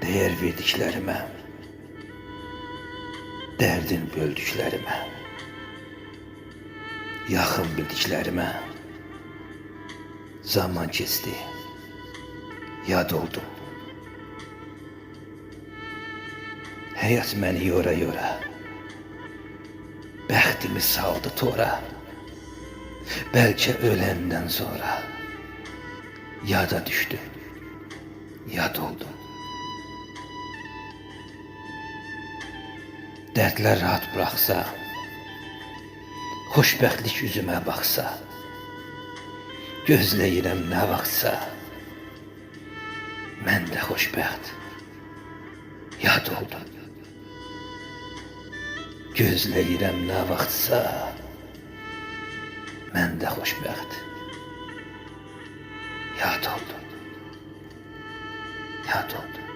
Değer verdiklerime, derdin böldüklerime, yakın bildiklerime zaman geçti, yad oldum. Hayat beni yora yora, bəxtimi saldı tora. Belki ölenden sonra yada düştüm, yad oldum. Dərdlər rahat bıraksa, xoşbəxtlik üzümə baxsa, gözləyirəm nə vaxtsa, mən də xoşbəxt, yad oldum. Gözləyirəm nə vaxtsa, mən də xoşbəxt, yad oldum, yad oldum.